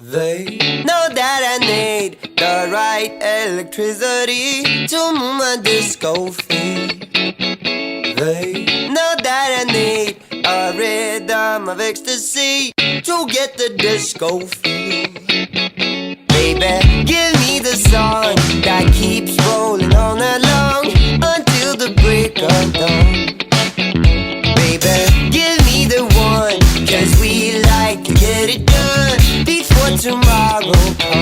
They know that I need the right electricity to move my disco feet. They know that I need a rhythm of ecstasy to get the disco feel. Baby, give me the song that keeps rolling all night long until the break of dawn. Baby, give me the one, 'cause we like to get it done before tomorrow comes.